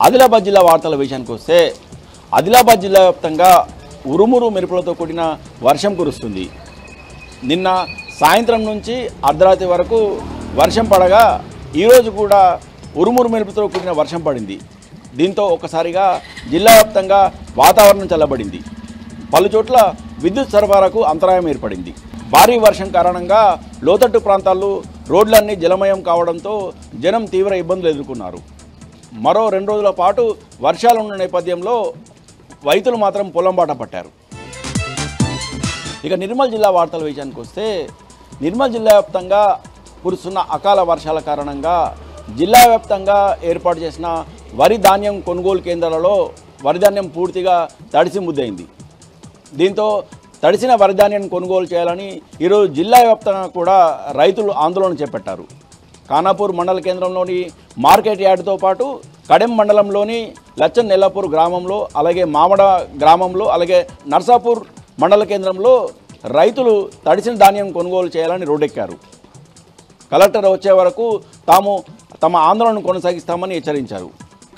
ఆదిలాబాద్ జిల్లా వార్తల విషయానికి వస్తే ఆదిలాబాద్ జిల్లా వ్యాప్తంగా ఉరుమురు మెరుపులతో కూడిన వర్షం కురుస్తుంది. నిన్న సాయంత్రం నుంచి అర్ధరాత్రి వరకు వర్షం పడగా ఈరోజు కూడా ఉరుమురు మెరుపులతో కూడిన వర్షం పడింది. దీంతో ఒక్కసారిగా జిల్లా వ్యాప్తంగా వాతావరణం చల్లబడింది. పలు చోట్ల విద్యుత్ సరఫరాకు అంతరాయం ఏర్పడింది. భారీ వర్షం కారణంగా లోతట్టు ప్రాంతాల్లో రోడ్లన్నీ జలమయం కావడంతో జనం తీవ్ర ఇబ్బందులు ఎదుర్కొన్నారు. మరో 2 రోజుల పాటు వర్షాలు ఉన్న నేపథ్యంలో రైతులు మాత్రం పొలం బాట పట్టారు. ఇక నిర్మల్ జిల్లా వార్తల విషయానికి వస్తే నిర్మల్ జిల్లా వ్యాప్తంగా కురుస్తున్న అకాల వర్షాల కారణంగా జిల్లా వ్యాప్తంగా ఏర్పాటు చేసిన వరి ధాన్యం కొనుగోలు కేంద్రాలలో వరి ధాన్యం పూర్తిగా తడిసి ముద్దయింది. దీంతో తడిసిన వరి ధాన్యాన్ని కొనుగోలు చేయాలని ఈరోజు జిల్లా వ్యాప్తంగా కూడా రైతులు ఆందోళన చేపట్టారు. ఖానాపూర్ మండల కేంద్రంలోని మార్కెట్ యార్డుతో పాటు కడెం మండలంలోని లచ్చన్ నెల్లాపూర్ గ్రామంలో, అలాగే మామడ గ్రామంలో, అలాగే నర్సాపూర్ మండల కేంద్రంలో రైతులు తడిసిన ధాన్యం కొనుగోలు చేయాలని రోడ్డెక్కారు. కలెక్టర్ వచ్చే వరకు తాము తమ ఆందోళనను కొనసాగిస్తామని హెచ్చరించారు.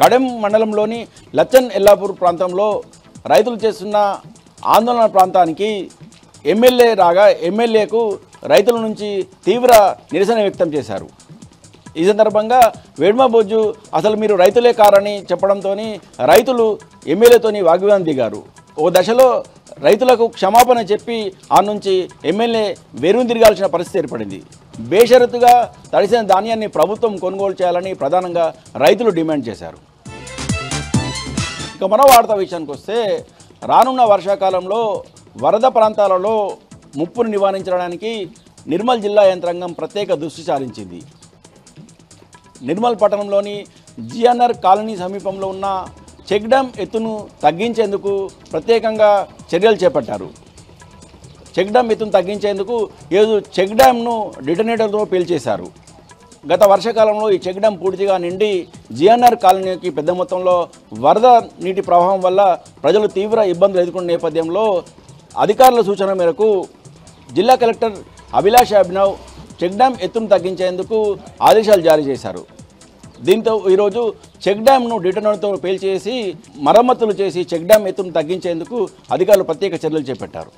కడెం మండలంలోని లచ్చన్ ఎల్లాపూర్ ప్రాంతంలో రైతులు చేస్తున్న ఆందోళన ప్రాంతానికి ఎమ్మెల్యే రాగా ఎమ్మెల్యేకు రైతుల నుంచి తీవ్ర నిరసన వ్యక్తం చేశారు. ఈ సందర్భంగా వేడ్మ బొజ్జు అసలు మీరు రైతులే కారని చెప్పడంతో రైతులు ఎమ్మెల్యేతోని వాగ్వాదం దిగారు. ఓ దశలో రైతులకు క్షమాపణ చెప్పి ఆ నుంచి ఎమ్మెల్యే వేరుని తిరగాల్సిన పరిస్థితి ఏర్పడింది. బేషరతుగా తడిసిన ధాన్యాన్ని ప్రభుత్వం కొనుగోలు చేయాలని ప్రధానంగా రైతులు డిమాండ్ చేశారు. ఇక మరో వార్త విషయానికి వస్తే రానున్న వర్షాకాలంలో వరద ప్రాంతాలలో ముప్పును నివారించడానికి నిర్మల్ జిల్లా యంత్రాంగం ప్రత్యేక దృష్టి సారించింది. నిర్మల్ పట్టణంలోని జిఎన్ఆర్ కాలనీ సమీపంలో ఉన్న చెక్ డ్యామ్ ఎత్తును తగ్గించేందుకు ప్రత్యేకంగా చర్యలు చేపట్టారు. చెక్ డ్యామ్ ఎత్తును తగ్గించేందుకు ఈరోజు చెక్ డ్యామ్ను డిటనేటర్తో పేల్చేశారు. గత వర్షాకాలంలో ఈ చెక్ డ్యామ్ పూర్తిగా నిండి జిఎన్ఆర్ కాలనీకి పెద్ద మొత్తంలో వరద నీటి ప్రవాహం వల్ల ప్రజలు తీవ్ర ఇబ్బందులు ఎదుర్కొన్న నేపథ్యంలో అధికారుల సూచన మేరకు జిల్లా collector Abhilash Abhinav check dam ఎత్తును తగ్గించేందుకు ఆదేశాలు జారీ చేశారు. దీంతో ఈరోజు చెక్ డ్యామ్ను డిటనర్తో పేల్చేసి మరమ్మతులు చేసి చెక్ డ్యామ్ ఎత్తును తగ్గించేందుకు అధికారులు ప్రత్యేక చర్యలు చేపట్టారు.